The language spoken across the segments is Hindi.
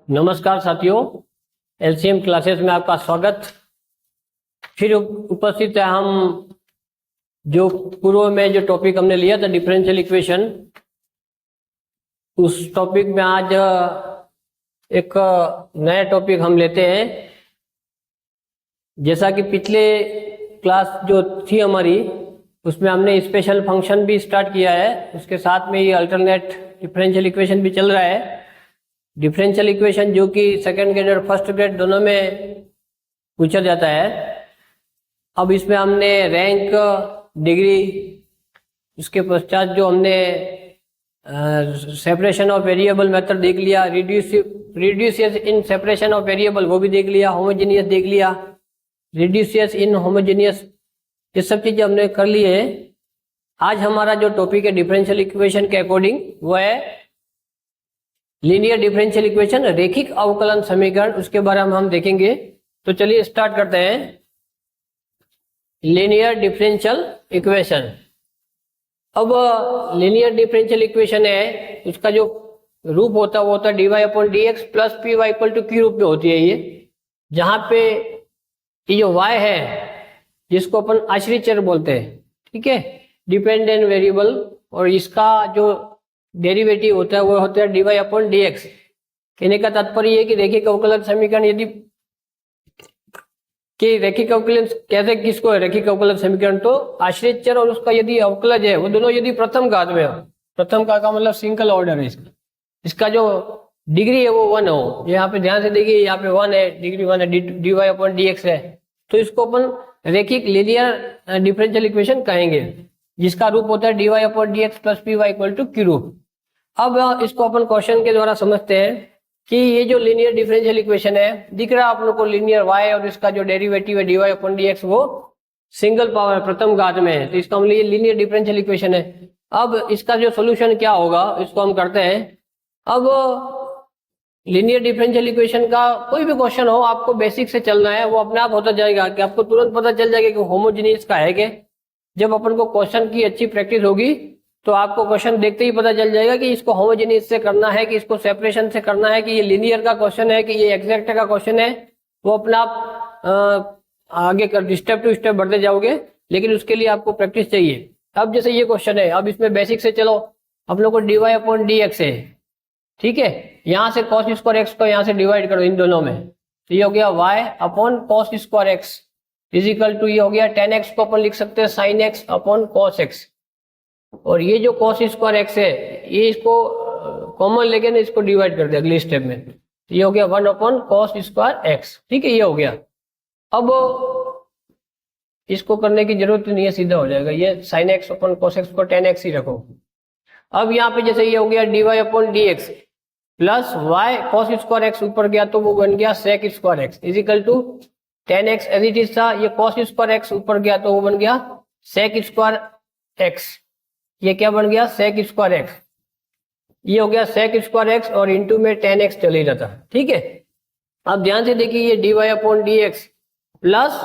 नमस्कार साथियों, एलसीएम क्लासेस में आपका स्वागत। फिर उपस्थित है हम जो पूर्व में जो टॉपिक हमने लिया था डिफरेंशियल इक्वेशन, उस टॉपिक में आज एक नया टॉपिक हम लेते हैं। जैसा कि पिछले क्लास जो थी हमारी, उसमें हमने स्पेशल फंक्शन भी स्टार्ट किया है, उसके साथ में ये अल्टरनेट डिफरेंशियल इक्वेशन भी चल रहा है। डिफरेंशियल इक्वेशन जो कि सेकेंड ग्रेड और फर्स्ट ग्रेड दोनों में पूछा जाता है। अब इसमें हमने रैंक, डिग्री, उसके पश्चात जो हमने सेपरेशन ऑफ वेरिएबल मेथड देख लिया, रिड्यूसियस इन सेपरेशन ऑफ वेरिएबल वो भी देख लिया, होमोजेनियस देख लिया, रिड्यूसियस इन होमोजेनियस, ये सब चीजें हमने कर ली है। आज हमारा जो टॉपिक है डिफरेंशियल इक्वेशन के अकॉर्डिंग वो है लीनियर डिफरेंशियल इक्वेशन, रेखिक अवकलन समीकरण, उसके बारे में हम देखेंगे। तो चलिए स्टार्ट करते हैं। Linear differential equation. अब लीनियर डिफरेंशियल इक्वेशन है, उसका जो रूप होता है वो होता है dy/dx plus py equal to q रूप में होती है ये, जहां पे ये जो y है जिसको अपन आश्रित चर बोलते हैं, ठीक है, डिपेंडेंट वेरिएबल, और इसका जो डेरिवेटिव होता है वो होता है dy/dx। कहने का तात्पर्य है कि रैखिक अवकलन समीकरण यदि कि रैखिक अवकलन कैसे किसको है रैखिक अवकलन समीकरण, तो आश्रित चर और उसका यदि अवकलज है वो दोनों यदि प्रथम घात में हो, प्रथम घात का मतलब सिंगल ऑर्डर है, इसका जो डिग्री है वो 1 हो। यहाँ पे ध्यान से देखिए, यहाँ पे 1 है, डिग्री 1 है, dy/dx है, तो इसको अपन रैखिक लीनियर डिफरेंशियल इक्वेशन कहेंगे, जिसका रूप होता है dy/dx plus py equal to q रूप। अब इसको अपन क्वेश्चन के द्वारा समझते हैं कि ये जो लीनियर डिफरेंशियल इक्वेशन है, दिख रहा है आप लोग को लीनियर y और इसका जो डेरिवेटिव है dy/dx वो सिंगल पावर प्रथम घात में है, तो इसका मतलब ये लीनियर डिफरेंशियल इक्वेशन है। अब इसका जो सोल्यूशन क्या होगा इसको हम करते हैं। अब लीनियर डिफरेंशियल इक्वेशन का कोई भी क्वेश्चन हो, आपको बेसिक से चलना है, वो अपने आप होता जाएगा कि आपको तुरंत पता चल जाएगा कि होमोजेनियस का है क्या। जब अपन को क्वेश्चन की अच्छी प्रैक्टिस होगी तो आपको क्वेश्चन देखते ही पता चल जाएगा कि इसको होमोजेनियस से करना है कि इसको सेपरेशन से करना है, कि ये लीनियर का क्वेश्चन है कि ये एग्जैक्ट का क्वेश्चन है। वो अपना आप आगे कर स्टेप टू स्टेप बढ़ते जाओगे, लेकिन उसके लिए आपको प्रैक्टिस चाहिए। अब जैसे ये क्वेश्चन है, अब इसमें बेसिक से चलो, हम लोग को dy/dx है, ठीक है, यहाँ से cos स्क्वायर x को यहाँ से डिवाइड करो इन दोनों में, तो ये हो गया y/cos square x is equal to, ये हो गया tan x को अपन लिख सकते हैं sin x/cos x, और ये जो cos स्क्वायर x है ये इसको कॉमन लेके ना इसको डिवाइड कर दे अगले स्टेप में, तो ये हो गया 1/cos स्क्वायर x, ठीक है, ये हो गया। अब इसको करने की जरूरत नहीं है, सीधा हो जाएगा, ये sin x/cos x को tan x ही रखो। अब यहाँ पे जैसे ये हो गया dy/dx plus y cos square x ऊपर गया तो वो बन गया sec square x is equal to tan x as it is था, ये cos स्क्वायर x ऊपर गया तो वो बन गया sec स्क्वायर x, ये क्या बन गया sec स्क्वायर x, ये हो गया sec स्क्वायर x और इंटू में tan x चले जाता, ठीक है। अब ध्यान से देखिए, ये dy/dx plus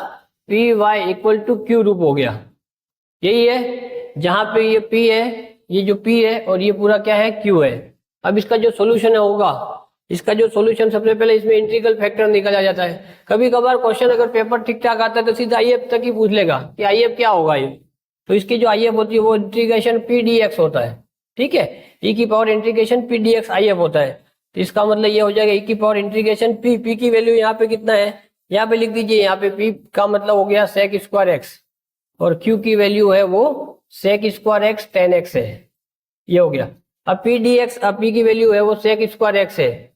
py equal to q रूप हो गया, यही है, जहां पे ये p है, ये जो p है और ये पूरा क्या है q है। अब इसका जो सोल्यूशन होगा, इसका जो सोल्यूशन सबसे पहले इसमें इंटीग्रल फैक्टर निकाला जाता है। कभी कभार क्वेश्चन अगर पेपर ठीक ठाक आता है तो सीधा IF तक ही पूछ लेगा कि IF क्या होगा ये, तो इसकी जो IF होती है वो इंटीग्रेशन p dx होता है, ठीक है, e की power integration p dx IF होता है। तो इसका मतलब ये हो जाएगा e की पावर इंटीग्रेशन p की वैल्यू यहाँ पे कितना है, यहाँ पे लिख दीजिए, यहाँ पे p का मतलब हो गया sec स्क्वायर x और q की वैल्यू है वो sec square x tan x है, ये हो गया। अब p dx, अब p की वैल्यू है वो sec स्क्वायर x है,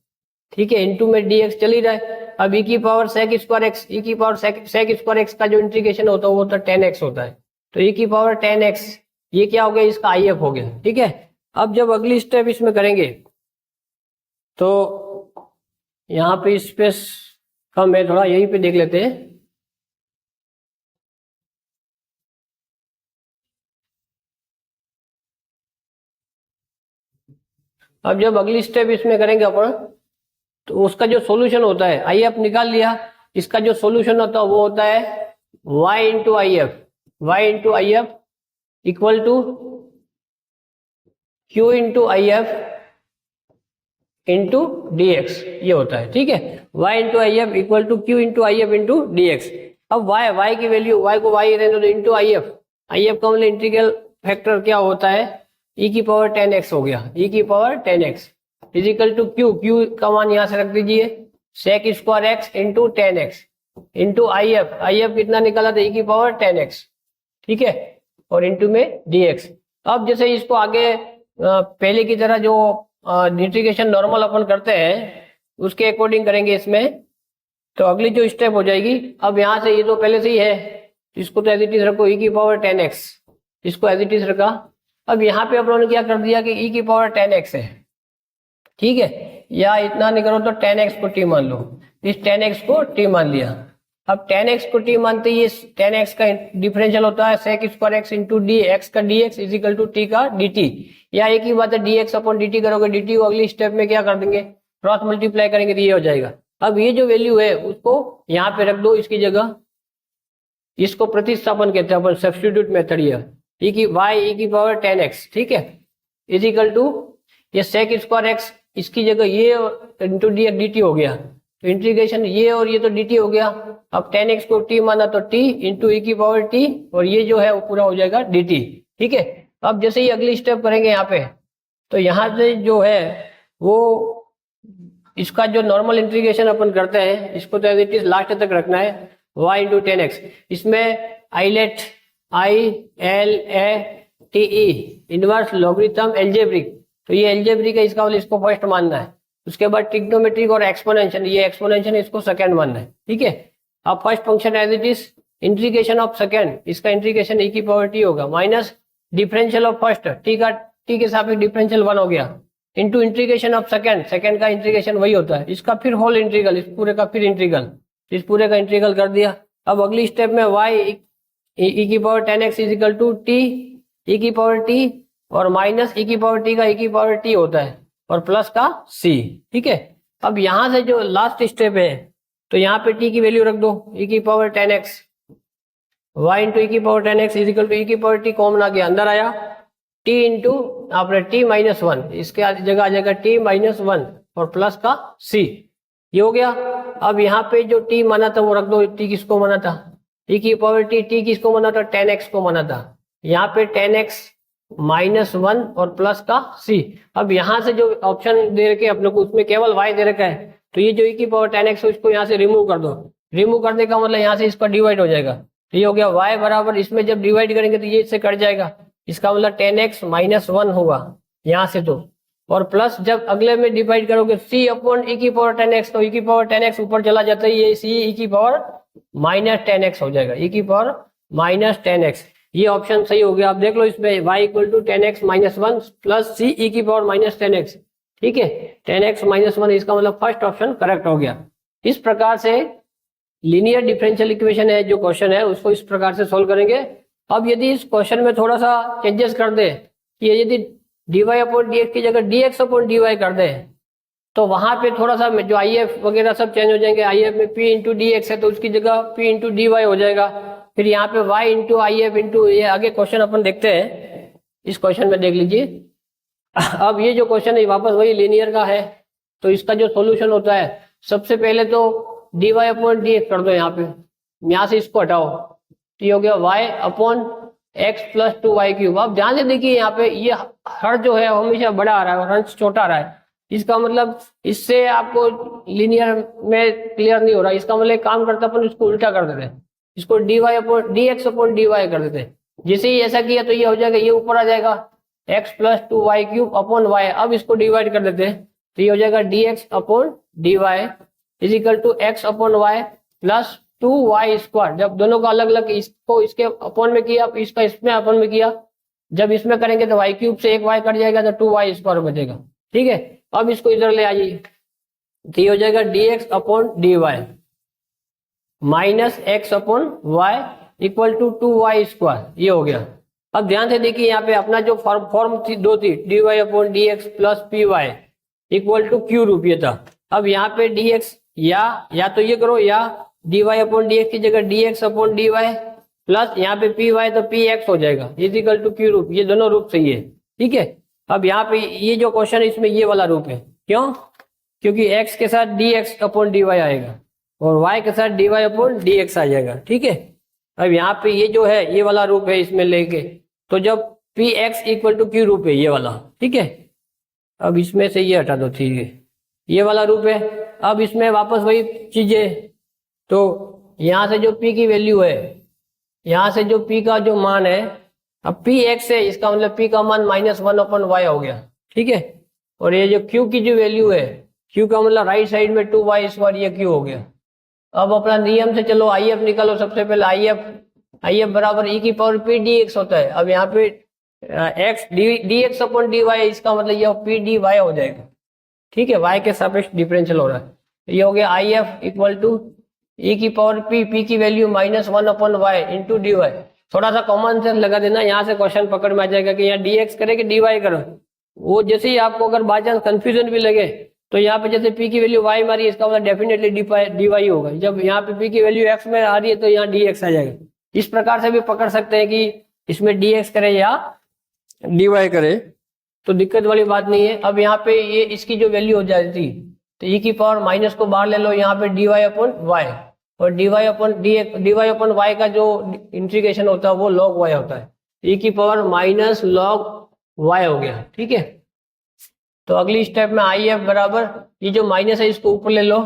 ठीक है, इनटू में dx चल ही रहा है। अब e की power sec square x, e की पावर sec स्क्वायर x का जो इंटीग्रेशन होता है वो तो tan x होता है, तो e की पावर tan x, ये क्या हो गया, इसका IF हो गया, ठीक है। अब जब अगली स्टेप इसमें करेंगे तो यहाँ पे स्पेस कम है थोड़ा, यहीं पे देख लेते हैं। अब जब अगली स्टेप इसमें करेंगे अपन, तो उसका जो सॉल्यूशन होता है, IF निकाल लिया, इसका जो सॉल्यूशन होता है वो होता है y into I F equal to q into I F into D X, ये होता है, ठीक है। y into I F equal to Q into I F into D X. अब y की वैल्यू, y को y रहने दो, इंटू आई एफ का मतलब इंटीग्रल फैक्टर क्या होता है, e की पावर 10x हो गया, e की power 10x is equal to Q का मान यहां से रख दीजिए, sec square X into 10x into I F कितना निकाला था, e की पावर 10x, ठीक है, और इंटू में dx। अब जैसे इसको आगे पहले की तरह जो इंटीग्रेशन नॉर्मल अपन करते हैं उसके अकॉर्डिंग करेंगे इसमें, तो अगली जो स्टेप हो जाएगी, अब यहाँ से ये तो पहले से ही है, इसको तो एज इट इज रखो, e की पावर 10x, इसको एज इट इज रखा। अब यहाँ पे अपन ने क्या कर दिया कि e की पावर 10x है, ठीक है, या इतना नहीं करो तो 10x को t मान लो, इस 10x को t मान लिया। अब 10x को t मानते ही 10x का डिफरेंशियल होता है sec square X into D X का dx इजिकल टू t का dt, या एक ही बात है dx अपॉन dt करोगे, dt को अगली स्टेप में क्या कर देंगे, क्रॉस मल्टीप्लाई करेंगे तो ये हो जाएगा। अब ये जो वैल्यू है उसको यहाँ पे रख दो इसकी जगह, इसको प्रतिस्थापन कहते हैं अपन, सब्स्टिट्यूट मेथड, ये e की पावर 10x, ठीक है, इजिकल टू ये सेक स्क्वायर एक्स, इसकी जगह ये इंटू डी dt हो गया, तो इंटीग्रेशन ये और ये तो dt हो गया। अब 10x को t माना तो t इंटू e की पावर t, और ये जो है वो पूरा हो जाएगा dt, ठीक है। अब जैसे ही अगली स्टेप करेंगे यहाँ पे, तो यहाँ से जो है वो इसका जो नॉर्मल इंटीग्रेशन अपन करते हैं इसको तो एज इट इज लास्ट तक रखना है, y इंटू 10x, इसमें ILATE ILATE inverse logarithm algebraic, तो ये एल्जेब्रिक है, इसका मतलब इसको फर्स्ट मानना है। उसके बाद ट्रिग्नोमेट्रिक और एक्सपोनेंशियल, ये एक्सपोनेंशियल इसको सेकंड मानना है, ठीक है। अब first function as it is integration of second, इसका इंटीग्रेशन e की पावर t होगा, minus differential of first, t के सापेक्ष डिफरेंशियल 1 हो गया, इंटू इंटीग्रेशन ऑफ सेकंड का इंटीग्रेशन वही होता है, इसका फिर होल इंटीग्रल, इस पूरे का फिर इंटीग्रल, इस पूरे का इंटीग्रल कर दिया। अब अगली स्टेप में y e की power 10x is equal to t e की पावर t, और माइनस e की पावर t का e की पावर t होता है, और प्लस का c, ठीक है। अब यहां से जो लास्ट स्टेप है, तो यहाँ पे t की वैल्यू रख दो, e की power 10x, y into e की power 10x is equal to e की पावर t कॉमन आ गया, अंदर आया, t इंटू आपने t माइनस 1, इसके जगह आ जाएगा t माइनस 1 और प्लस का c, ये हो गया। अब यहाँ पे जो t माना था वो रख दो, t किसको माना था, e की पावर t किसको माना था, 10x को माना था, यहाँ पे 10x माइनस 1 और प्लस का c। अब यहाँ से जो ऑप्शन दे रखे अपने को उसमें केवल y दे रखा है, तो ये जो e की पावर 10x है उसको यहाँ से रिमूव कर दो, रिमूव करने का मतलब यहाँ से इसका डिवाइड हो जाएगा, तो ये हो गया y बराबर, इसमें जब डिवाइड करेंगे तो ये इससे कट जाएगा, इसका मतलब 10x माइनस 1 होगा यहाँ से, तो और प्लस जब अगले में डिवाइड करोगे c अपॉन e की पावर 10x, तो e की पावर 10x ऊपर चला जाता है, ये c e की पावर माइनस 10x हो जाएगा, e की पावर माइनस 10x, ये ऑप्शन सही हो गया। आप देख लो इसमें y equal to 10x minus 1 plus c e की पावर माइनस 10x, ठीक है, 10x माइनस 1, इसका मतलब फर्स्ट ऑप्शन करेक्ट हो गया। इस प्रकार से लीनियर डिफरेंशियल इक्वेशन है जो क्वेश्चन है उसको इस प्रकार से सोल्व करेंगे। अब यदि इस क्वेश्चन में थोड़ा सा चेंजेस कर दे कि यदि dy अपॉन dx की जगह dx अपॉन dy कर दे, तो वहां पे थोड़ा सा जो IF वगैरह सब चेंज हो जाएंगे, IF में p इंटू dx है तो उसकी जगह p इंटू dy हो जाएगा, फिर यहाँ पे y इंटू IF इंटू, ये आगे क्वेश्चन अपन देखते हैं, इस क्वेश्चन में देख लीजिए। अब ये जो क्वेश्चन है वापस वही लीनियर का है, तो इसका जो सोल्यूशन होता है, सबसे पहले तो dy अपॉन dx कर दो, यहाँ से इसको हटाओ, तो ये हो गया y upon x plus 2y cube. अब ध्यान से देखिए यहाँ पे ये हर जो है हमेशा बड़ा आ रहा है और अंश छोटा आ रहा है, इसका मतलब इससे आपको लीनियर में क्लियर नहीं हो रहा, इसका मतलब काम करता अपन इसको उल्टा कर देते, इसको dx अपॉन dy कर देते, जैसे ही ऐसा किया तो ये हो जाएगा, ये ऊपर आ जाएगा x plus 2y cube upon y। अब इसको डिवाइड कर देते हैं तो ये हो जाएगा dx upon dy is equal to x upon y plus 2y square. जब दोनों का अलग अलग, इसको इसके अपॉन में किया, इसका इसमें अपॉन में किया, जब इसमें करेंगे तो y क्यूब से एक y कट जाएगा तो 2y स्क्वायर बचेगा, ठीक है। अब इसको इधर ले आइए तो ये हो जाएगा dx upon dy minus x upon y equal to 2y square, ये हो गया। अब ध्यान से देखिए यहाँ पे अपना जो फॉर्म थी दो थी, dy upon dx plus py equal to q रूप, ये था। अब यहाँ पे dx या तो ये करो, या dy अपॉन dx की जगह dx अपॉन dy प्लस यहाँ पे py तो px हो जाएगा इक्वल टू q रूप, ये दोनों रूप सही है, ठीक है। अब यहाँ पे ये जो क्वेश्चन है इसमें ये वाला रूप है, क्यों, क्योंकि x के साथ dx अपॉन dy आएगा और y के साथ dy अपॉन dx आ जाएगा। ठीक है, अब यहाँ पे ये जो है ये वाला रूप है इसमें लेके, तो जब px इक्वल टू q रूप है ये वाला। ठीक है, अब इसमें से ये हटा दो। ठीक है, ये वाला रूप है। अब इसमें वापस वही चीजें, तो यहाँ से जो p की वैल्यू है, यहाँ से जो p का जो मान है, अब px है, इसका मतलब p का मान -1 अपॉन y हो गया। ठीक है, और ये जो q की जो वैल्यू है, q का मतलब राइट साइड में 2y स्क्वायर, ये q हो गया। अब अपना नियम से चलो IF निकालो। सबसे पहले IF बराबर e की पावर p dx होता है। अब यहाँ पे x dx अपॉन dy, इसका मतलब ये p dy हो जाएगा। ठीक है, y के सापेक्ष डिफरेंशियल हो रहा है। ये हो गया IF इक्वल टू e की पावर p की value -1 upon y into dy। थोड़ा सा कॉमन सेंस लगा देना, यहाँ से क्वेश्चन पकड़ में आ जाएगा कि यहाँ dx करे कि dy करो। वो जैसे ही आपको अगर बाई चांस कंफ्यूजन भी लगे, तो यहाँ पे जैसे p की वैल्यू y मारी है, इसका मतलब डेफिनेटली dy होगा। जब यहाँ पे p की वैल्यू x में आ रही है, तो यहाँ dx आ जाएगा। इस प्रकार से भी पकड़ सकते हैं कि इसमें dx करे या dy करे, तो दिक्कत वाली बात नहीं है। अब यहाँ पे ये इसकी जो वैल्यू हो जाती, तो e की पावर माइनस को बाहर ले लो, यहाँ पे dy अपॉन y, और dy अपॉन y का जो इंटीग्रेशन होता है वो log y होता है। e की पावर माइनस log y हो गया। ठीक है, तो अगली स्टेप में IF बराबर, ये जो माइनस है इसको ऊपर ले लो,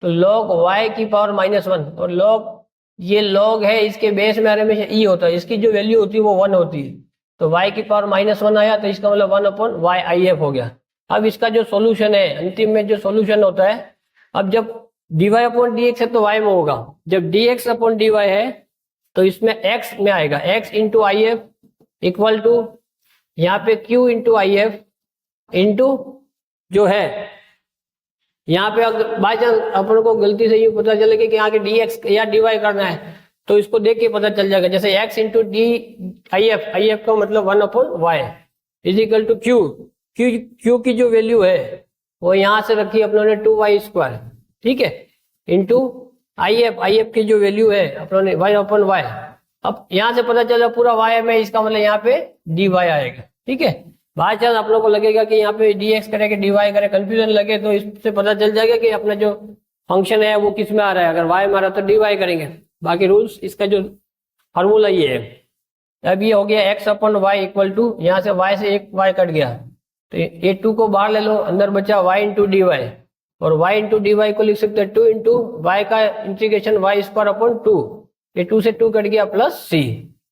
तो log y की पावर -1, और log, ये log है, इसके बेस में हमेशा e होता है, इसकी जो वैल्यू होती है वो 1 होती है। तो y की पावर -1 आया, तो इसका मतलब 1 अपॉन y IF हो गया। अब इसका जो सॉल्यूशन है, अंतिम में जो सॉल्यूशन होता है, अब जब dy अपॉन dx है तो y में होगा, जब dx अपॉन dy है तो इसमें x में आएगा, x into IF equal to यहाँ पे q इंटू IF इंटू जो है यहाँ पे, अगर बाई चांस अपन को गलती से ये पता चलेगा कि यहाँ के dx या dy करना है, तो इसको देख के पता चल जाएगा। जैसे x इंटू IF का मतलब 1 upon y is equal to q की जो वैल्यू है वो यहाँ से रखी अपनों ने 2y स्क्वायर। ठीक है, इंटू IF की जो वैल्यू है अपनों ने 1 अपॉन y। अब यहाँ से पता चला पूरा y में, इसका मतलब यहाँ पे dy आएगा। ठीक है, बाई चांस आप लोग को लगेगा कि यहाँ पे dx करे कि dy करे, कंफ्यूजन लगे, तो इससे पता चल जाएगा कि अपना जो फंक्शन है वो किस में आ रहा है। अगर y में आ रहा है तो dy करेंगे। बाकी रूल्स, इसका जो फार्मूला ये है। अब ये हो गया x upon y equal to, यहाँ से y से एक y कट गया, तो ये 2 को बाहर ले लो, अंदर बचा y इंटू dy, और y इंटू dy को लिख सकते हैं 2 इंटू y का इंटीग्रेशन y स्क्वायर अपॉन 2, ये 2 से 2 कट गया प्लस c।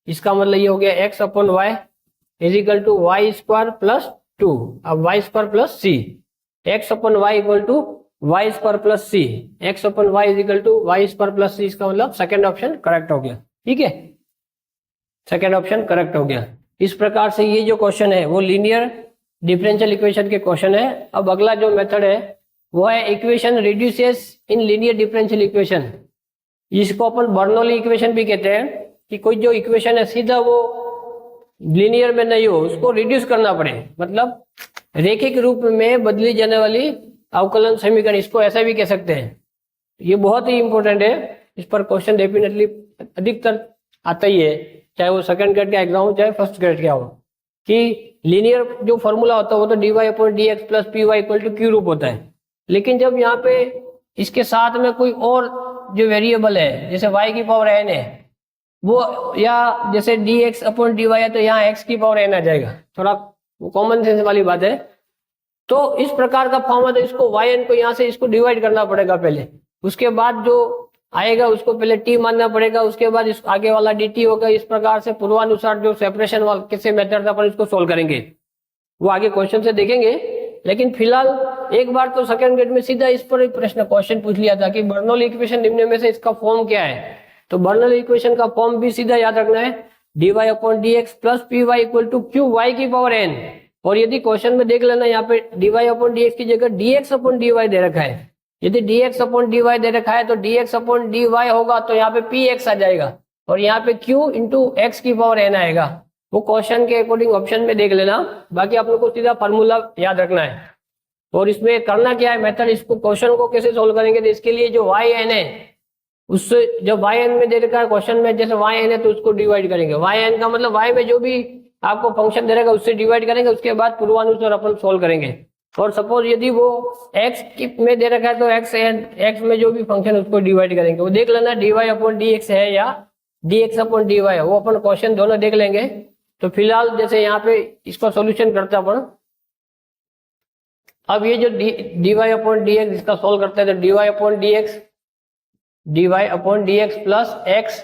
इसका मतलब ये हो गया x upon y is equal to y square plus 2। अब y square plus c, x upon y equal to y square plus c, x upon y is equal to y square plus c. इसका मतलब सेकंड ऑप्शन करेक्ट हो गया। ठीक है, सेकंड ऑप्शन करेक्ट हो गया। इस प्रकार से ये जो क्वेश्चन है वो लीनियर डिफरेंशियल इक्वेशन के क्वेश्चन है। अब अगला जो मेथड है वो है equation reduces in linear differential equation. इसको अपन बर्नौली इक्वेशन भी कहते हैं, कि कोई जो इक्वेशन है सीधा वो लीनियर में नहीं हो, उसको रिड्यूस करना पड़े, मतलब रेखिक रूप में बदली जाने वाली अवकलन समीकरण, इसको ऐसा भी कह सकते हैं। ये बहुत ही इंपॉर्टेंट है, इस पर क्वेश्चन डेफिनेटली अधिकतर आता ही है, चाहे वो सेकंड ग्रेड का एग्जाम हो चाहे फर्स्ट ग्रेड का हो, कि लीनियर जो फॉर्मूला होता है वो तो dy upon dx plus py equal to q रूप होता है। लेकिन जब यहाँ पे इसके साथ में कोई और जो वेरिएबल है, जैसे y की पावर n है वो, या जैसे dx अपॉन dy है, तो यहाँ x की पावर n आ जाएगा। थोड़ा कॉमन सेंस वाली बात है। तो इस प्रकार का फॉर्म है, तो इसको yn को यहाँ से इसको डिवाइड करना पड़ेगा पहले, उसके बाद जो आएगा उसको पहले t मानना पड़ेगा, उसके बाद इस आगे वाला dt होगा। इस प्रकार से पूर्वानुसार जो सेपरेशन वाला किसी मेथड अपन इसको सोल्व करेंगे, वो आगे क्वेश्चन से देखेंगे। लेकिन फिलहाल एक बार तो सेकंड ग्रेड में सीधा इस पर प्रश्न क्वेश्चन पूछ लिया था कि बर्नौली इक्वेशन निम्न में से इसका फॉर्म क्या है। तो बर्नौली इक्वेशन का फॉर्म भी सीधा याद रखना है, dy upon dx plus py equal to q y की पावर n। और यदि क्वेश्चन में देख लेना, यहाँ पे dy अपॉन dx की जगह dx अपॉन dy दे रखा है। यदि dx अपॉन dy दे रखा है तो dx अपॉन dy होगा, तो यहाँ पे px आ जाएगा, और यहाँ पे q इंटू x की पावर n आएगा। वो क्वेश्चन के अकॉर्डिंग ऑप्शन में देख लेना, बाकी आप लोग को सीधा फार्मूला याद रखना है। और इसमें करना क्या है मेथड, इसको क्वेश्चन को कैसे सोल्व करेंगे, तो इसके लिए जो yn है उससे, जब yn में दे रखा है क्वेश्चन में, जैसे yn है तो उसको डिवाइड करेंगे। yn का मतलब y में जो भी आपको फंक्शन दे रहेगा उससे डिवाइड करेंगे, उसके बाद पूर्वानुसार अपन सोल्व करेंगे। और सपोज यदि वो x में दे रखा है तो x एंड x में जो भी फंक्शन उसको डिवाइड करेंगे, वो देख लेना dy अपॉन dx है या dx अपॉन dy है, वो अपन क्वेश्चन दोनों देख लेंगे। तो फिलहाल जैसे यहाँ पे इसका सॉल्यूशन करते हैं अपन। अब ये जो dy अपॉन dx इसका सोल्व करते हैं, तो dy upon dx plus x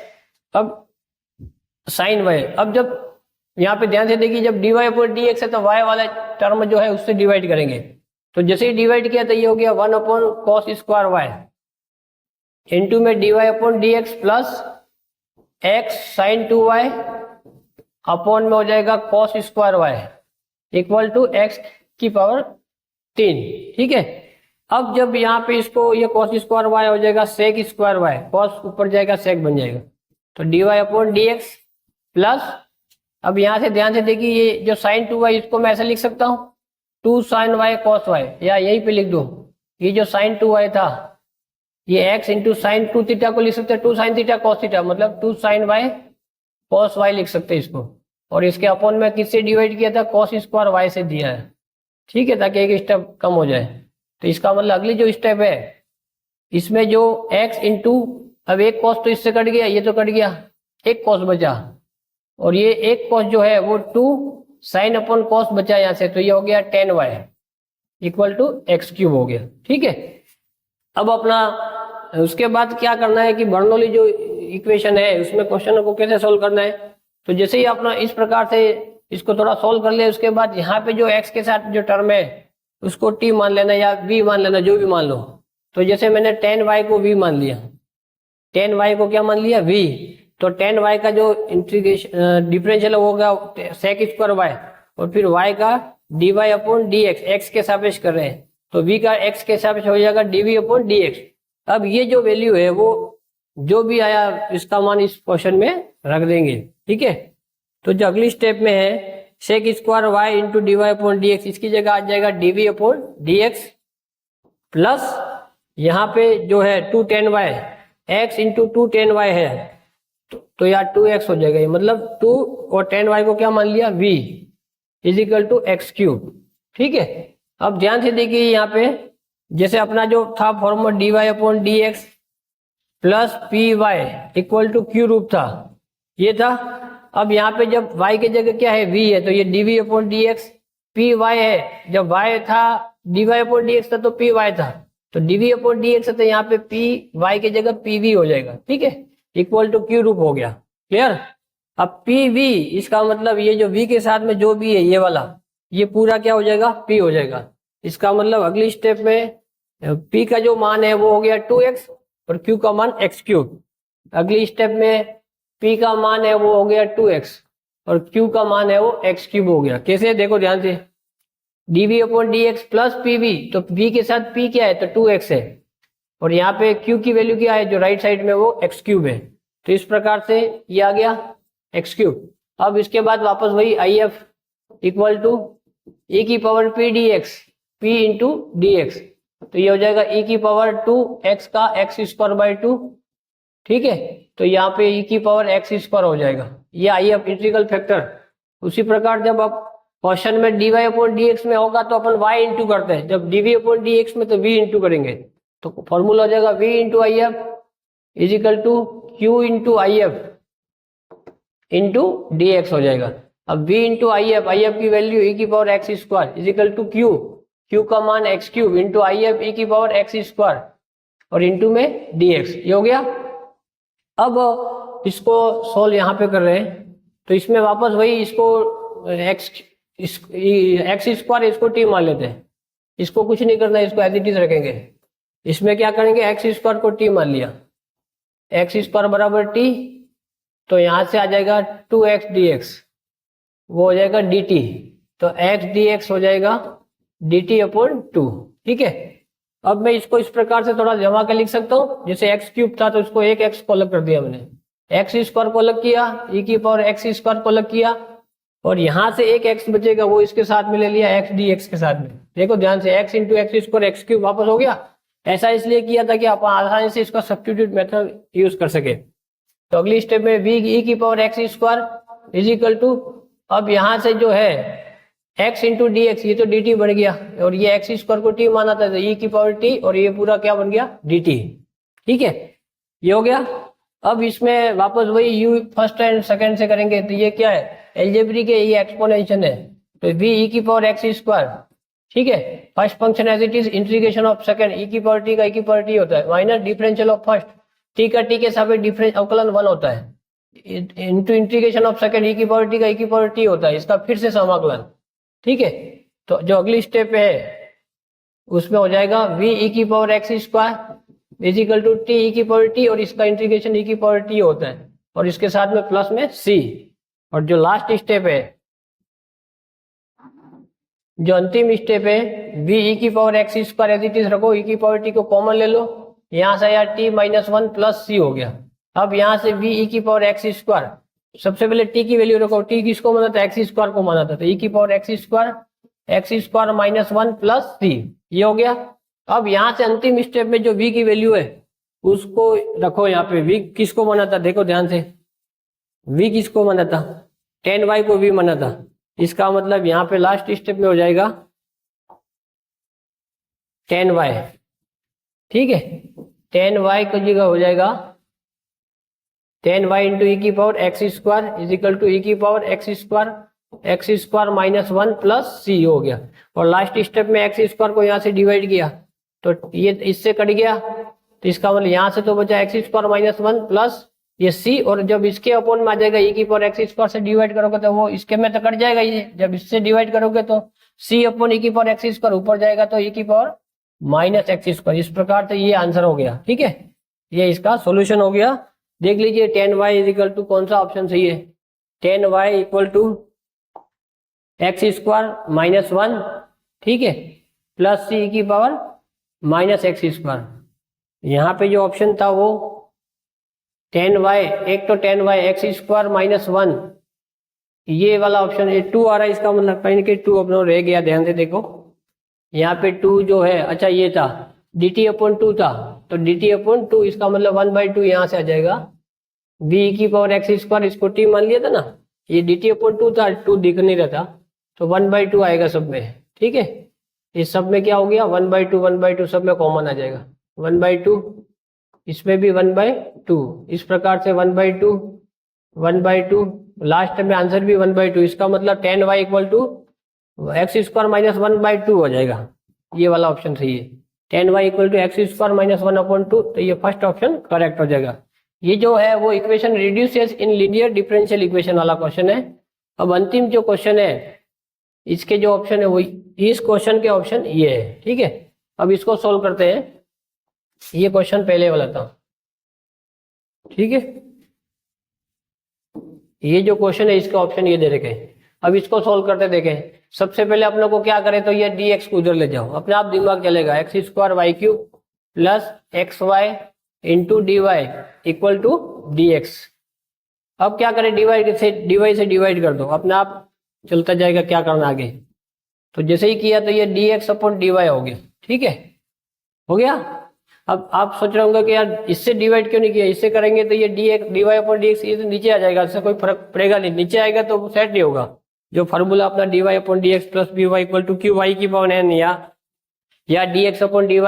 अब साइन y। अब जब यहाँ पे ध्यान से देखिए, जब dy अपॉन dx है तो y वाला टर्म जो है उससे डिवाइड करेंगे। तो जैसे ही डिवाइड किया तो ये हो गया 1 upon cos square Y into में dy upon dx plus x sine 2y upon में हो जाएगा cos square Y equal to x की पावर 3। ठीक है। अब जब यहाँ पे इसको ये कॉस स्क्वायर वाई हो जाएगा सेक स्क्वायर वाई, कॉस ऊपर जाएगा सेक बन जाएगा, तो dy अपॉन dx प्लस, अब यहाँ से ध्यान से देखिए ये जो साइन 2y इसको मैं ऐसे लिख सकता हूँ 2 साइन y cos y, या यहीं पे लिख दो ये जो साइन 2y था ये x इंटू साइन 2 थीटा को लिख सकते हैं 2 साइन थीटा cos थीटा, मतलब 2 साइन y cos y लिख सकते हैं इसको। और इसके अपॉन में किससे डिवाइड किया था, cos स्क्वायर y से दिया है। ठीक है, ताकि एक स्टेप कम हो जाए। तो इसका मतलब अगली जो स्टेप है इसमें जो x इंटू, अब एक cos तो इससे कट गया, ये तो कट गया, एक cos बचा, और ये एक cos जो है वो 2 साइन अपॉन cos बचा यहाँ से, तो ये हो गया 10y equal to X cube हो गया। ठीक है। अब अपना उसके बाद क्या करना है कि बर्नौली जो इक्वेशन है उसमें क्वेश्चन को कैसे सोल्व करना है। तो जैसे ही अपना इस प्रकार से इसको थोड़ा सोल्व कर ले, उसके बाद यहाँ पे जो x के साथ जो टर्म है उसको t मान लेना या v मान लेना, जो भी मान लो। तो जैसे मैंने 10y को v मान लिया, 10y को क्या मान लिया, v, तो 10y का जो इंटीग्रेशन डिफरेंशियल होगा सेक स्क्वायर y, और फिर y का dy अपॉन dx, x के सापेक्ष कर रहे हैं तो v का x के सापेक्ष हो जाएगा dv अपॉन dx। अब ये जो वैल्यू है वो जो भी आया इसका मान इस क्वेश्चन में रख देंगे। ठीक है। तो जो अगली स्टेप में है sec square y into dy upon dx, इसकी जगह आ जाएगा dv अपॉन dx प्लस यहाँ पे जो है 2 10y, x इंटू 2 10y है तो यार 2x हो जाएगा, ये मतलब 2 और 10y को क्या मान लिया, v is equal to X cube. ठीक है। अब ध्यान से देखिए यहाँ पे जैसे अपना जो था formula dy upon dx plus P Y equal to Q रूप था, ये था। अब यहाँ पे जब y की जगह क्या है, v है, तो ये dv upon dx, P Y है, जब y था dy अपॉन dx था तो पी वाई था, तो dv अपॉन dx है तो यहाँ पे पी वाई की जगह pv हो जाएगा। ठीक है, इक्वल टू क्यू रूप हो गया। क्लियर। अब pv इसका मतलब ये जो v के साथ में जो भी है ये वाला, ये पूरा क्या हो जाएगा, p हो जाएगा। इसका मतलब अगली स्टेप में p का जो मान है वो हो गया 2x और q का मान x क्यूब। अगली स्टेप में p का मान है वो हो गया 2x और q का मान है वो x क्यूब हो गया। कैसे, देखो ध्यान से, dv upon dx plus pv, तो v के साथ p क्या है तो 2x है, और यहाँ पे q की वैल्यू क्या है जो राइट साइड में वो x क्यूब है। तो इस प्रकार से ये आ गया x क्यूब। अब इसके बाद वापस वही if इक्वल टू e की power p dx, p into dx, तो ये हो जाएगा e की पावर 2x का x स्क्वायर बाई 2। ठीक है, तो यहाँ पे e की पावर x स्क्वायर हो जाएगा, ये if इंटीग्रल फैक्टर। उसी प्रकार जब आप क्वेश्चन में dy अपॉन dx में होगा तो अपन y इंटू करते हैं, जब dv अपॉन dx में तो v इंटू करेंगे, तो फॉर्मूला हो जाएगा v into if is equal to q into if into dx हो जाएगा। अब v इंटू if की वैल्यू e की power x square is equal to q का मान x cube into if e की पावर x स्क्वायर और इंटू में dx, ये हो गया। अब इसको सोल्व यहाँ पे कर रहे हैं तो इसमें वापस वही इसको x स्क्वायर इसको t मान लेते हैं, इसको कुछ नहीं करना, इसको एज इट इज रखेंगे। इसमें क्या करेंगे, x स्क्वायर को t मान लिया, x स्क्वायर बराबर t, तो यहाँ से आ जाएगा 2x dx, वो हो जाएगा dt, तो x dx हो जाएगा dt अपॉन 2। ठीक है। अब मैं इसको इस प्रकार से थोड़ा जमा कर लिख सकता हूँ, जैसे x क्यूब था तो इसको एक x को अलग कर दिया मैंने, x स्क्वायर को अलग किया, e की पावर x स्क्वायर को अलग किया, और यहाँ से एक x बचेगा वो इसके साथ में ले लिया x dx के साथ में। देखो ध्यान से x into x square x cube वापस हो गया। ऐसा इसलिए किया था कि आप आसानी से इसका सब्स्टिट्यूट मेथड यूज कर सके। तो अगली स्टेप में v e की power x square is equal to, अब यहाँ से जो है x इंटू डी एक्स, ये तो डी टी बन गया, और ये एक्स स्क्वायर को टी माना था तो ई की पावर टी, और ये पूरा क्या बन गया डी टी। ठीक है, ये हो गया। अब इसमें वापस वही u फर्स्ट एंड सेकंड से करेंगे, तो ये क्या है एल्जेब्रिक है, ये एक्सपोनेंशियल है, तो v e की पावर एक्स स्क्वायर। ठीक है, first function as it is integration of second e की पावर t का e की पावर t होता है, minus differential of first t का t के सापेक्ष डिफरेंस अवकलन 1 होता है, into integration of second e की पावर t का e की पावर t होता है, इसका फिर से समाकलन। ठीक है, तो जो अगली स्टेप है उसमें हो जाएगा v e की power x square is equal to T E की पावर टी, और इसका इंटीग्रेशन ई की पावर टी होता है, और इसके साथ में प्लस में सी। और जो लास्ट स्टेप है, जो अंतिम स्टेप है, v e की power x square as it is रखो, e की पावर टी को कॉमन ले लो, यहां से यार t माइनस 1 प्लस सी हो गया। अब यहां से v e की पावर एक्स स्क्वायर, सबसे पहले t की वैल्यू रखो, t किसको माना था एक्स स्क्वायर को माना था, तो e की power x square minus 1 plus c, ये हो गया। अब यहां से अंतिम स्टेप में जो v की वैल्यू है उसको रखो यहाँ पे, v किसको माना था देखो ध्यान से, v किसको माना था tan y को v माना था, इसका मतलब यहाँ पे लास्ट स्टेप में हो जाएगा tan y। ठीक है, tan y की जगह हो जाएगा tan y इंटू ई की power x square is equal to e की power x square minus 1 plus c हो गया। और लास्ट स्टेप में एक्स स्क्वायर को यहाँ से डिवाइड किया तो ये इससे कट गया, तो इसका मतलब यहाँ से तो बचा एक्स स्क्वायर माइनस 1 प्लस ये सी, और जब इसके अपॉन में आ जाएगा ई की पावर एक्स स्क्वायर से डिवाइड करोगे तो वो इसके में तो कट जाएगा, ये जब इससे डिवाइड करोगे तो सी अपॉन ई की पावर एक्स स्क्वायर ऊपर जाएगा तो ई की पावर माइनस एक्स स्क्वायर। इस प्रकार से ये आंसर हो गया। ठीक है, ये इसका सोल्यूशन हो गया। देख लीजिए tan y इजिकल टू कौन सा ऑप्शन सही है, tan y equal to X square minus 1, ठीक है, प्लस सी की पावर माइनस एक्स स्क्वायर। यहाँ पे जो ऑप्शन था वो tan y, एक तो tan y x square minus 1, ये वाला ऑप्शन है, 2 आ रहा है, इसका मतलब कहीं ना कहीं 2 अपना रह गया, ध्यान से देखो यहाँ पे 2 जो है, अच्छा ये था dt अपॉन 2 था, तो dt अपॉन 2 इसका मतलब 1/2 यहाँ से आ जाएगा, v की पावर एक्स स्क्वायर इसको t मान लिया था ना, ये dt अपॉन 2 था, 2 दिख नहीं रहा था, तो 1/2 आएगा सब में। ठीक है, इस सब में क्या हो गया 1/2 सब में कॉमन आ जाएगा, 1/2 इसमें भी 1/2, इस प्रकार से 1/2 लास्ट में आंसर भी 1/2, इसका मतलब tan y equal to X square minus 1/2 हो जाएगा, ये वाला ऑप्शन सही है, tan y equal to X square minus 1/2, तो ये फर्स्ट ऑप्शन करेक्ट हो जाएगा। ये जो है वो equation reduces in linear differential equation वाला क्वेश्चन है। अब अंतिम जो क्वेश्चन है इसके जो ऑप्शन है वो इस क्वेश्चन के ऑप्शन ये है। ठीक है, अब इसको सोल्व करते हैं, ये क्वेश्चन पहले वाला था। ठीक है, ये जो क्वेश्चन है इसका ऑप्शन ये दे रखे हैं, अब इसको सोल्व करते देखें। सबसे पहले अपने को क्या करें, तो ये dx को उधर ले जाओ, अपने आप दिमाग चलेगा, X square Y cube plus X Y into D Y equal to D X. अब क्या करें, dy से डिवाइड कर दो, अपने आप चलता जाएगा, क्या करना आगे। तो जैसे ही किया तो ये dx अपॉन dy हो गया। ठीक है, हो गया। अब आप सोच रहे होंगे कि यार इससे डिवाइड क्यों नहीं किया, इससे करेंगे तो ये dx dy अपॉन dx ये तो नीचे आ जाएगा, इससे कोई फर्क पड़ेगा नहीं, नीचे आएगा तो सेट नहीं होगा। जो फार्मूला अपना dy upon dx plus by equal to Q Y की पावर n, या dx upon dy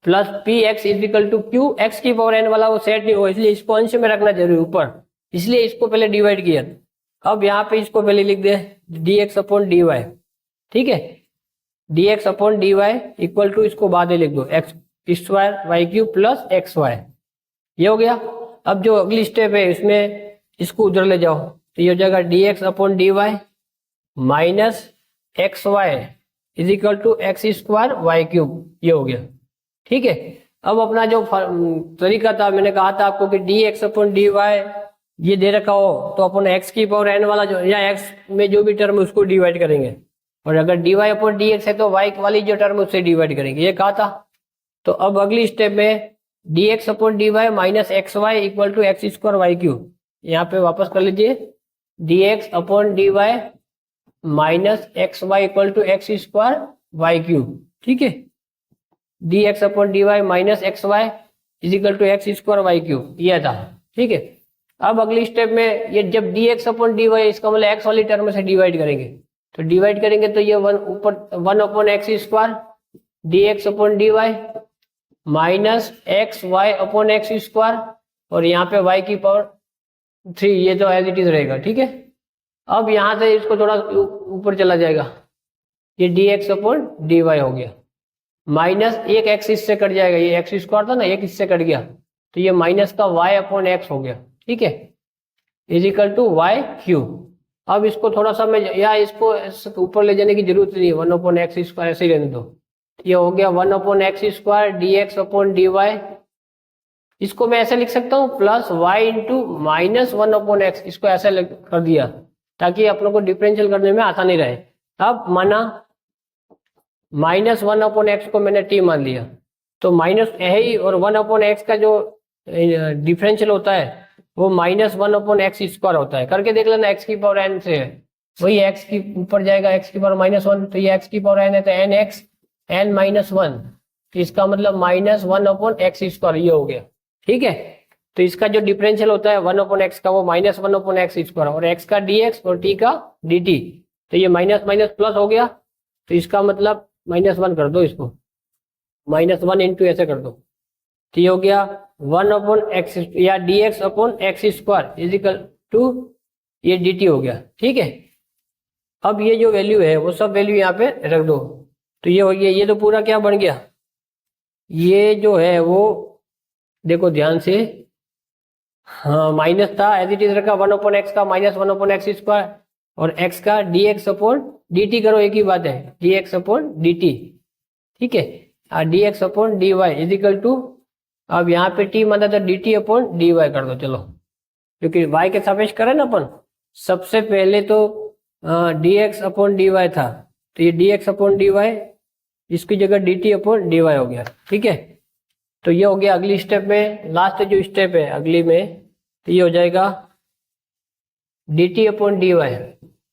plus P X is equal to Q X की पावर n वाला वो सेट नहीं होगा, इसलिए इसको अंश में रखना जरूरी ऊपर, इसलिए इसको पहले डिवाइड किया। अब यहाँ पे इसको पहले लिख दे dx अपॉन dy। ठीक है, dx upon dy equal to इसको बाद में लिख दो X square Y cube plus X Y, ये हो गया। अब जो अगली स्टेप है इसमें इसको उधर ले जाओ, तो ये हो जाएगा dx upon dy minus X Y is equal to X square Y cube, ये हो गया। ठीक है, अब अपना जो तरीका था, मैंने कहा था आपको कि dx अपॉन dy ये दे रखा हो तो अपन x की पावर n वाला जो या x में जो भी टर्म है उसको डिवाइड करेंगे, और अगर dy अपॉन dx है तो y वाली जो टर्म उससे डिवाइड करेंगे, ये कहा था। तो अब अगली स्टेप में dx upon dy minus X Y equal to X square Y cube, यहाँ पे वापस कर लीजिए dx upon dy minus X Y equal to X square Y cube. ठीक है, dx upon dy minus X Y is equal to X square Y cube, यह था। ठीक है, अब अगली स्टेप में ये जब dx अपॉन dy इसका मतलब x वाली टर्म से डिवाइड करेंगे, तो डिवाइड करेंगे तो ये 1 ऊपर 1/x² dx/dy माइनस xy/x², और यहाँ पे y की पावर 3, ये तो एज इट इज रहेगा। ठीक है, अब यहाँ से इसको थोड़ा ऊपर चला जाएगा, ये dx/dy हो गया, माइनस एक x इससे कट जाएगा, ये x² था ना, एक इससे कट गया, तो ये माइनस का y/x हो गया। ठीक है, इजिकल टू y3। अब इसको थोड़ा सा मैं, या इसको ऊपर ले जाने की जरूरत नहीं है, 1/x² ऐसे ही रहने दो। ये हो गया 1/x² dx/dy। इसको मैं ऐसे लिख सकता हूँ plus y into minus 1/x, इसको ऐसे कर दिया ताकि आप लोग को डिफरेंशियल करने में आसानी रहे। अब माना माइनस 1/x को मैंने t मान लिया, तो माइनस है ही, और 1/x का जो डिफरेंशियल होता है वो माइनस 1/x² होता है। करके देख लेना, x की पावर n से है, वही x की ऊपर जाएगा, x की पावर -1, तो ये x की पावर n है, तो nx n -1, तो इसका मतलब माइनस 1/x², ये हो गया। ठीक है, तो इसका जो डिफरेंशियल होता है 1/x का, वो माइनस 1/x², और x का dx और t का dt, तो ये माइनस माइनस प्लस हो गया, तो इसका मतलब -1 कर दो, इसको -1 इंटू ऐसे कर दो, तो ये हो गया 1/x या dx/x² इजिकल टू ये dt हो गया। ठीक है, अब ये जो वैल्यू है वो सब वैल्यू यहाँ पे रख दो, तो ये हो गया, ये तो पूरा क्या बन गया, ये जो है वो देखो ध्यान से, हाँ माइनस था, एज इट इज रखा, 1/x का माइनस 1/x², और x का dx/dt करो, एक ही बात है, dx/dt। ठीक है, dx/dy इजिकल टू, अब यहाँ पे t माना तो dt/dy कर दो, चलो, क्योंकि y के सापेक्ष करें ना अपन, सबसे पहले तो dx/dy था, तो ये dx/dy, इसकी जगह dt/dy हो गया। ठीक है, तो ये हो गया अगली स्टेप में, लास्ट जो स्टेप है अगली में, तो ये हो जाएगा dt/dy,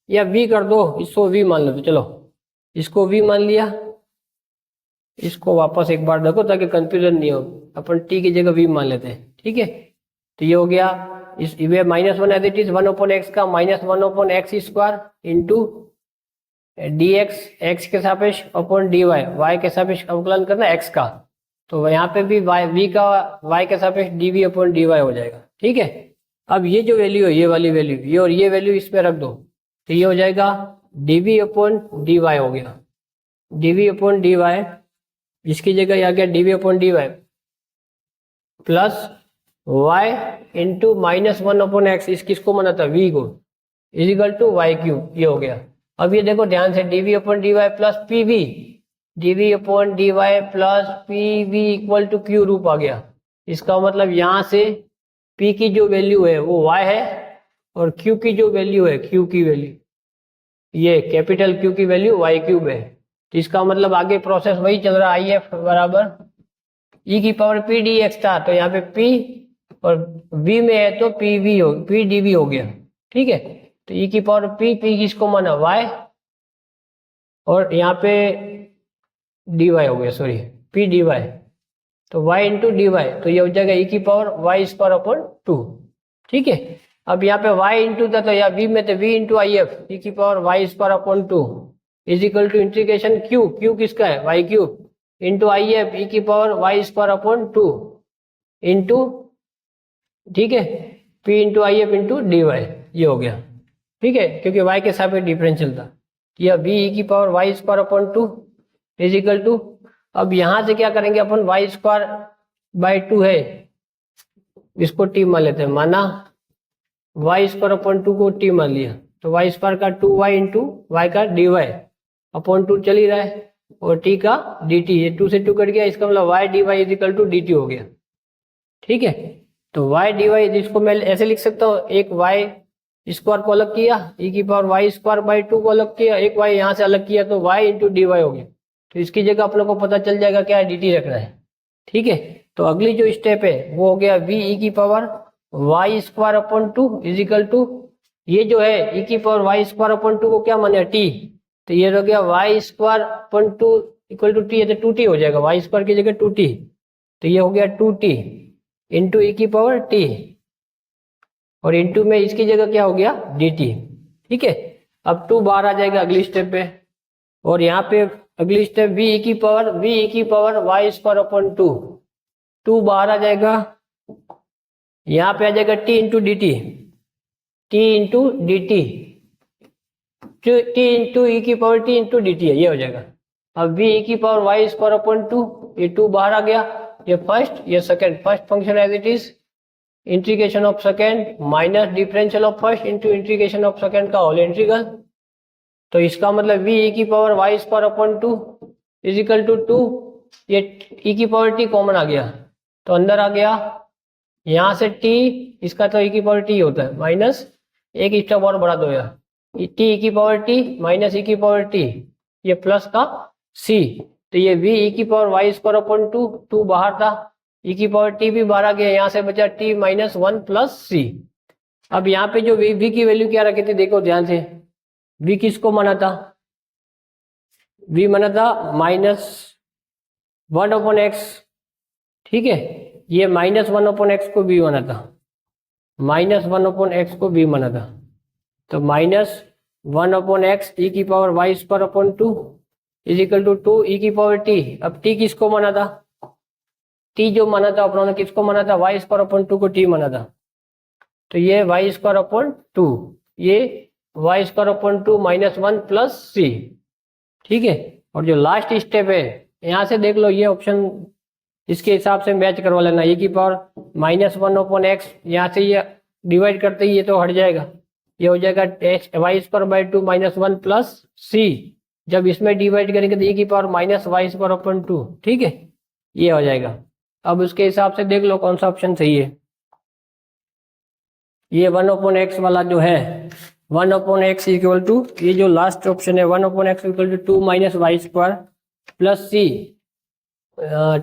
या v कर दो, इसको v मान लो, तो चलो इसको v मान लिया, इसको वापस एक बार देखो ताकि कंफ्यूजन नहीं हो, अपन t की जगह v मान लेते हैं। ठीक है, तो ये हो गया, इस -1 एज इट इज, 1/x का minus 1/x² into dx x के सापेक्ष अपॉन dy y के सापेक्ष अवकलन करना x का, तो यहाँ पे भी v का y के सापेक्ष dv/dy हो जाएगा। ठीक है, अब ये जो वैल्यू है, ये वाली वैल्यू, ये और ये वैल्यू इस पे रख दो, तो ये हो जाएगा dv/dy हो गया, dv/dy, इसकी जगह आ गया dv/dy plus y into minus 1/x, किसको माना था, v को, इजिकल टू y3, ये हो गया। अब ये देखो ध्यान से, dv/dy plus pv, dv/dy plus pv equal to q रूप आ गया। इसका मतलब यहाँ से p की जो वैल्यू है वो y है, और q की जो वैल्यू है, q की वैल्यू, ये कैपिटल Q की वैल्यू y3 है। तो इसका मतलब आगे प्रोसेस वही चल रहा है, if बराबर e की पावर p dx था, तो यहाँ पे p और v में है तो p dv हो गया। ठीक है, तो e की पावर p किसको माना, y, और यहाँ पे dy हो गया, सॉरी p dy, तो y इंटू dy, तो ये हो जाएगा e की पावर y²/2। ठीक है, अब यहाँ पे y इंटू था, तो यहाँ v में थे v into I F, e की power y²/2 is equal to integration q किसका है, y3 into I F e की पावर y²/2 इंटू, ठीक है, p into I F into dy, ये हो गया। ठीक है, क्योंकि y के साथ डिफरेंशियल था, यह v e की पावर y²/2 इजिकल टू, अब यहां से क्या करेंगे अपन, y²/2 है, इसको t मान लेते हैं, माना y²/2 को t मान लिया, तो y² का 2y इंटू y का dy/2 चल ही रहा है, और t का dt, ये 2 से 2 कट गया, इसका मतलब y dy is equal to dt हो गया। ठीक है, तो y dy, जिसको मैं ऐसे लिख सकता हूँ, एक y² को अलग किया, e की पावर y²/2 को अलग किया, एक y यहाँ से अलग किया, तो y इंटू dy हो गया, तो इसकी जगह आप लोग को पता चल जाएगा क्या है, dt रखना है। ठीक है, तो अगली जो स्टेप है वो हो गया v e की पावर y²/2 इजिकल टू, ये जो है e की पावर y²/2 को क्या माने, t, तो ये हो गया y²/2 इक्वल टू t है, तो 2t हो जाएगा, y² की जगह 2t, तो ये हो गया 2t इंटू e की पावर t, और इंटू में इसकी जगह क्या हो गया, dt। ठीक है, अब 2 बाहर आ जाएगा अगली स्टेप पे, और यहाँ पे अगली स्टेप v e की पावर y स्क्वायर अपॉन 2 बाहर आ जाएगा, यहाँ पे आ जाएगा t into d t, t into e की power t into d t है, ये हो जाएगा। अब v e की पावर y स्क्वायर अपॉन 2, ये 2 बाहर आ गया, ये फर्स्ट ये second, first function as it is, integration of second minus differential of first into integration of second का होल इंटीग्रल। तो इसका मतलब v e की power y square upon 2 is equal to 2, ये e की पावर t कॉमन आ गया तो अंदर आ गया, यहाँ से t, इसका तो e की पावर t होता है, माइनस एक स्टेप और बढ़ा दो यार, t e की पावर t माइनस e की पावर t, ये प्लस का c, तो ये v e की पावर y स्क्वायर अपॉन 2 बाहर था, e की पावर t भी बाहर आ गया, यहाँ से बचा t माइनस 1 प्लस c। अब यहाँ पे जो v की वैल्यू क्या रखी थी देखो ध्यान से, v किसको माना था, v माना था माइनस 1 अपॉन एक्स, ठीक है, ये माइनस 1 अपॉन एक्स को v माना था, माइनस 1 अपॉन एक्स को v माना था, तो माइनस 1 अपॉन एक्स e की power y square upon 2 is equal to 2 e की पावर t। अब t किसको माना था, t जो माना था अपनों ने किसको माना था, y स्क्वायर अपॉन 2 को t माना था, तो ये y स्क्वायर अपॉन 2, ये y square upon 2 minus 1 plus c, ठीक है। और जो लास्ट स्टेप है यहाँ से देख लो, ये ऑप्शन इसके हिसाब से मैच करवा लेना, e की पावर माइनस 1 अपॉन एक्स, यहाँ से ये डिवाइड करते ही ये तो हट जाएगा, ये हो जाएगा y square by 2 minus 1 plus c, जब इसमें डिवाइड करेंगे तो e की power minus y square upon 2, ठीक है, ये हो जाएगा। अब उसके हिसाब से देख लो कौन सा ऑप्शन सही है, ये 1 अपॉन एक्स वाला जो है 1 अपॉन एक्स इक्वल टू, ये जो लास्ट ऑप्शन है 1 upon X equal to 2 minus Y square plus C,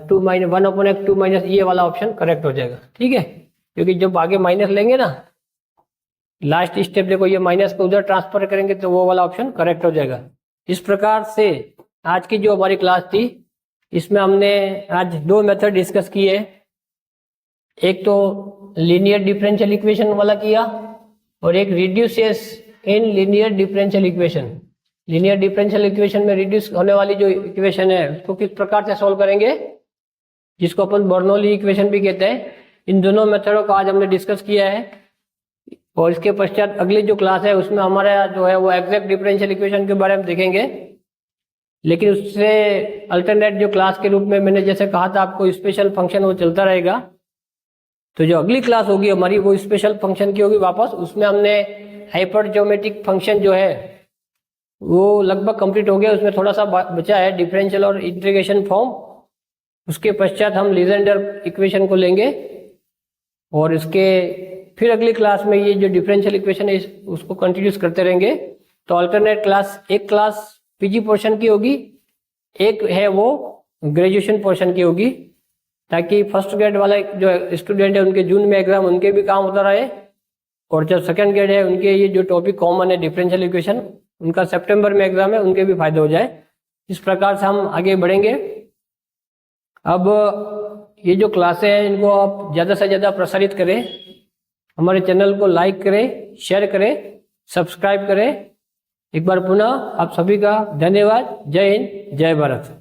2 minus 1 upon X 2 minus, ये वाला ऑप्शन करेक्ट हो जाएगा, ठीक है, क्योंकि जब आगे माइनस लेंगे ना, लास्ट स्टेप देखो ये माइनस को उधर ट्रांसफर करेंगे तो वो वाला ऑप्शन करेक्ट हो जाएगा। इस प्रकार से आज की जो हमारी क्लास थी इसमें हमने आज 2 मेथड डिस्कस किए, एक तो लीनियर डिफरेंशियल इक्वेशन वाला किया और एक reduces in linear differential equation. Linear differential equation में रिड्यूस होने वाली जो इक्वेशन है उसको किस प्रकार से सॉल्व करेंगे, जिसको अपन बर्नौली इक्वेशन भी कहते हैं। इन दोनों मेथडों को आज हमने डिस्कस किया है और इसके पश्चात अगली जो क्लास है उसमें हमारा जो है वो एग्जैक्ट डिफरेंशियल इक्वेशन के बारे में देखेंगे। लेकिन उससे अल्टरनेट जो क्लास के रूप में मैंने जैसे कहा था आपको स्पेशल फंक्शन वो चलता रहेगा, तो जो अगली क्लास होगी हमारी वो स्पेशल फंक्शन की होगी वापस, उसमें हमने हाइपर ज्योमेट्रिक फंक्शन जो है वो लगभग कंप्लीट हो गया, उसमें थोड़ा सा बचा है डिफरेंशियल और इंटीग्रेशन फॉर्म। उसके पश्चात हम लीजेंडर इक्वेशन को लेंगे और इसके फिर अगली क्लास में ये जो डिफरेंशियल इक्वेशन है उसको कंटिन्यूस करते रहेंगे। तो अल्टरनेट क्लास, एक क्लास पीजी पोर्शन की होगी, एक है वो ग्रेजुएशन पोर्शन की होगी, ताकि फर्स्ट ग्रेड वाले जो स्टूडेंट है उनके जून में एग्जाम उनके भी काम होता रहे, और जो सेकंड ग्रेड है उनके ये जो टॉपिक कॉमन है डिफरेंशियल इक्वेशन उनका सितंबर में एग्जाम है, उनके भी फायदे हो जाए। इस प्रकार से हम आगे बढ़ेंगे। अब ये जो क्लासें हैं इनको आप ज़्यादा से ज़्यादा प्रसारित करें, हमारे चैनल को लाइक करें, शेयर करें, सब्सक्राइब करें। एक बार पुनः आप सभी का धन्यवाद। जय हिंद, जय भारत।